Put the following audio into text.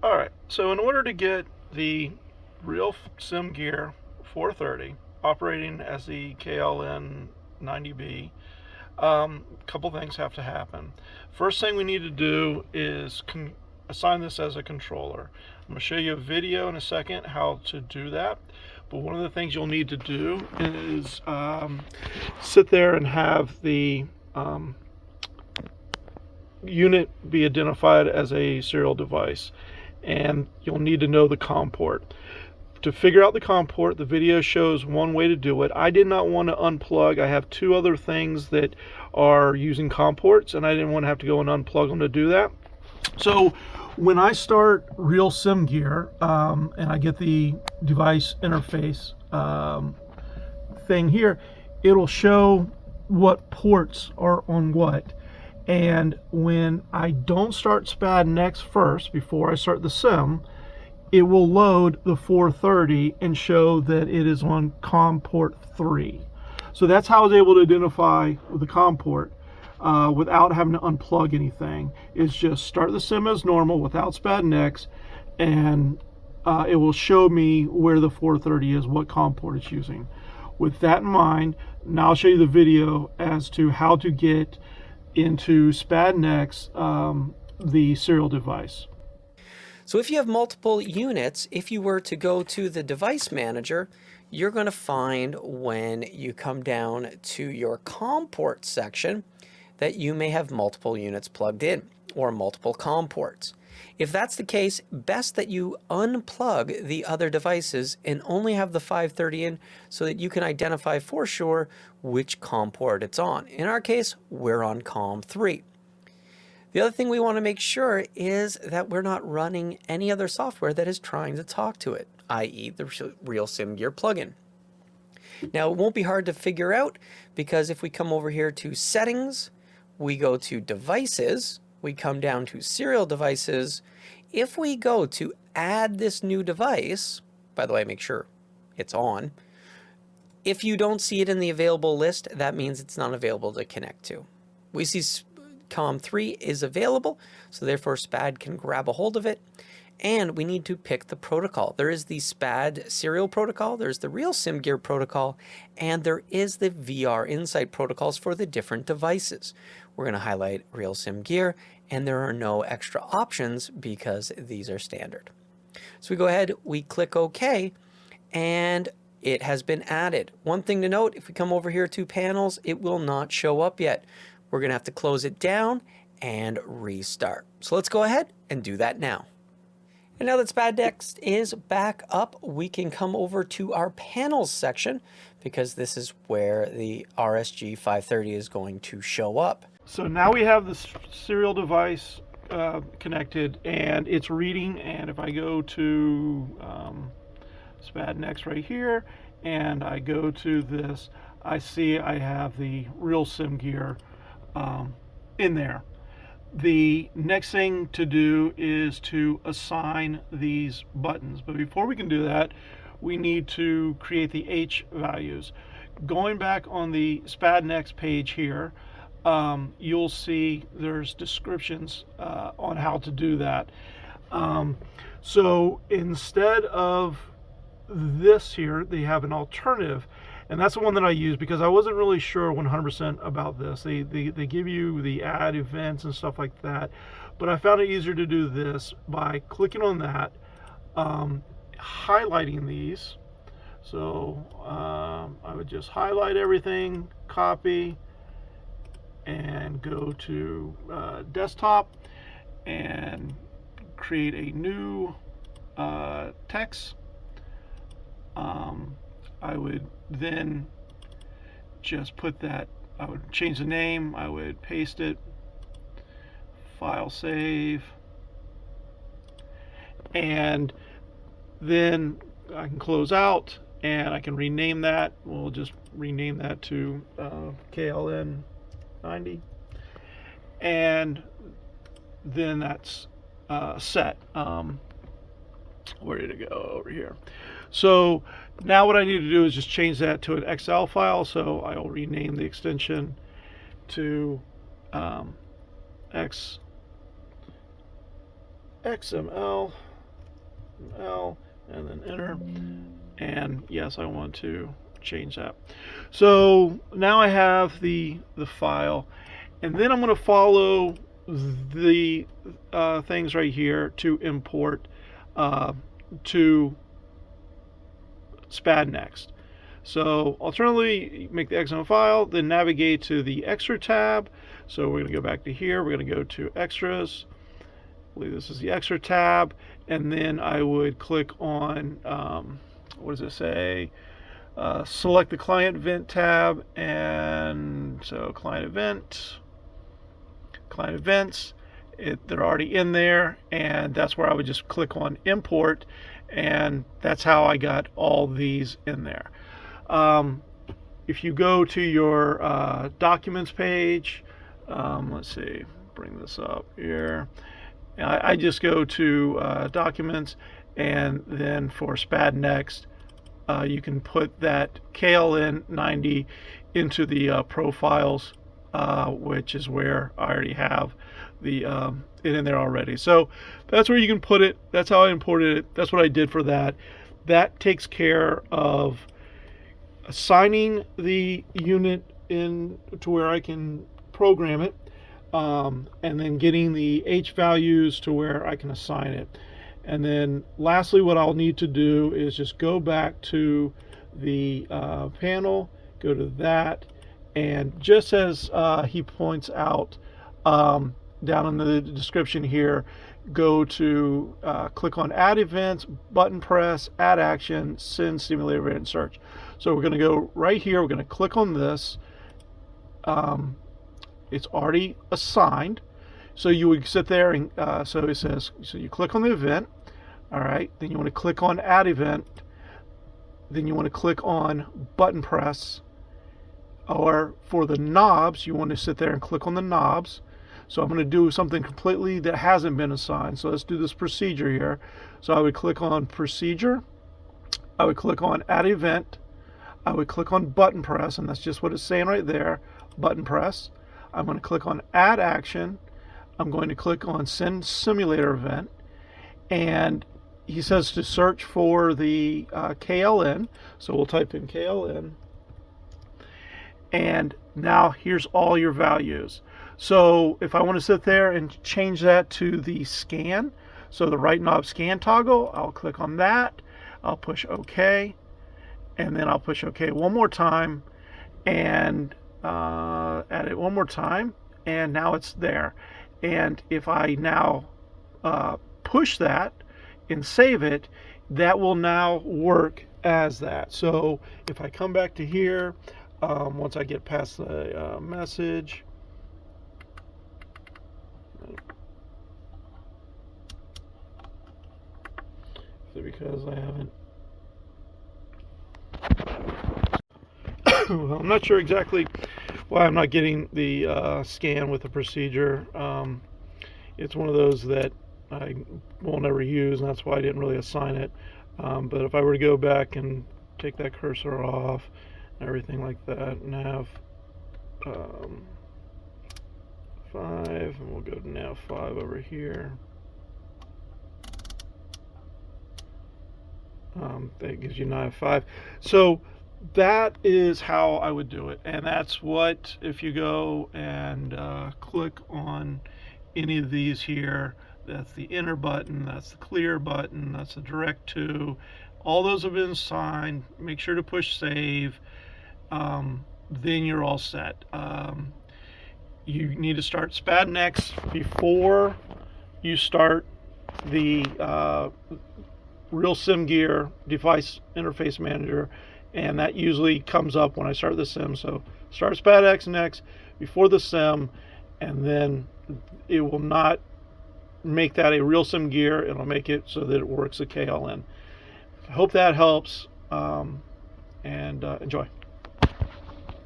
Alright, so in order to get the RealSim Gear 430 operating as the KLN 90B, a couple things have to happen. First thing we need to do is assign this as a controller. I'm going to show you a video in a second how to do that, but one of the things you'll need to do is sit there and have the unit be identified as a serial device, and you'll need to know the COM port. To figure out the COM port, the video shows one way to do it. I did not want to unplug. I have two other things that are using COM ports, and I didn't want to have to go and unplug them to do that. So when I start RealSim Gear and I get the device interface thing here, it'll show what ports are on what. And when I don't start SPAD first, before I start the sim, it will load the 430 and show that it is on COM port 3. So that's how I was able to identify the COM port without having to unplug anything. Is just start the sim as normal without SPAD and it will show me where the 430 is, what COM port it's using. With that in mind, now I'll show you the video as to how to get into SPAD the serial device. So if you have multiple units, if you were to go to the device manager, you're going to find when you come down to your COM port section that you may have multiple units plugged in or multiple COM ports. If that's the case, best that you unplug the other devices and only have the 530 in so that you can identify for sure which COM port it's on. In our case, we're on COM 3. The other thing we want to make sure is that we're not running any other software that is trying to talk to it, i.e. the RealSim Gear plugin. Now, it won't be hard to figure out because if we come over here to Settings, we go to Devices, we come down to Serial Devices. If we go to add this new device, by the way, make sure it's on. If you don't see it in the available list, that means it's not available to connect to. We see COM 3 is available, so therefore SPAD can grab a hold of it. And we need to pick the protocol. There is the SPAD serial protocol, there's the RealSim Gear protocol, and there is the VR Insight protocols for the different devices. We're going to highlight RealSim Gear, and there are no extra options because these are standard. So we go ahead, we click OK, and it has been added. One thing to note, if we come over here to panels, it will not show up yet. We're going to have to close it down and restart. So let's go ahead and do that now. And now that SPAD is back up, we can come over to our panels section because this is where the RSG 530 is going to show up. So now we have the serial device connected and it's reading, and if I go to SPAD right here and I go to this, I see I have the RealSim Gear in there. The next thing to do is to assign these buttons, but before we can do that, we need to create the H values. Going back on the SPAD page here, you'll see there's descriptions on how to do that. So instead of this here, they have an alternative, and that's the one that I use because I wasn't really sure 100% about this. They give you the add events and stuff like that, but I found it easier to do this by clicking on that, highlighting these. So I would just highlight everything, copy, and go to desktop and create a new text. I would then just put that, I would change the name, I would paste it, file save, and then I can close out and I can rename that. We'll just rename that to KLN 90, and then that's set. Where did it go? Over here. So now what I need to do is just change that to an Excel file. So I'll rename the extension to XML L, and then enter. And yes, I want to change that. So now I have the file, and then I'm going to follow the things right here to import to SPAD next. So alternatively, make the XML file, then navigate to the extra tab. So we're going to go back to here. We're going to go to extras. I believe this is the extra tab, and then I would click on what does it say? Select the client event tab, and so client events. They're already in there, and that's where I would just click on import, and that's how I got all these in there. If you go to your documents page, let's see, bring this up here. I just go to documents, and then for SPAD next, you can put that KLN 90 into the profiles, which is where I already have the it in there already. So that's where you can put it. That's how I imported it. That's what I did for that. That takes care of assigning the unit in to where I can program it, and then getting the H values to where I can assign it. And then lastly, what I'll need to do is just go back to the panel, go to that, and just as he points out down in the description here, go to click on Add Events, button press, Add Action, Send Simulator Event Search. So we're going to go right here. We're going to click on this. It's already assigned. So you would sit there and so it says, so you click on the event. All right, then you want to click on Add Event, then you want to click on Button Press, or for the knobs, you want to sit there and click on the knobs. So I'm going to do something completely that hasn't been assigned. So let's do this procedure here. So I would click on Procedure, I would click on Add Event, I would click on Button Press, and that's just what it's saying right there, Button Press. I'm going to click on Add Action, I'm going to click on Send Simulator Event, and he says to search for the KLN, so we'll type in KLN, and now here's all your values. So if I want to sit there and change that to the scan, so the right knob scan toggle, I'll click on that, I'll push OK, and then I'll push OK one more time, and add it one more time, and now it's there. And if I now push that and save it, that will now work as that. So if I come back to here, once I get past the message, because I haven't well, I'm not sure exactly why I'm not getting the scan with the procedure. It's one of those that I won't ever use, and that's why I didn't really assign it. But if I were to go back and take that cursor off and everything like that, nav 5, and we'll go to nav 5 over here. That gives you nav 5. So that is how I would do it, and that's what, if you go and click on any of these here, that's the enter button, that's the clear button, that's the direct to, all those have been assigned. Make sure to push save, then you're all set. You need to start SPAD next before you start the RealSim Gear Device Interface Manager, and that usually comes up when I start the sim. So start SPAD next before the sim, and then it will not make that a RealSim Gear. It'll make it so that it works at KLN. I hope that helps, and enjoy.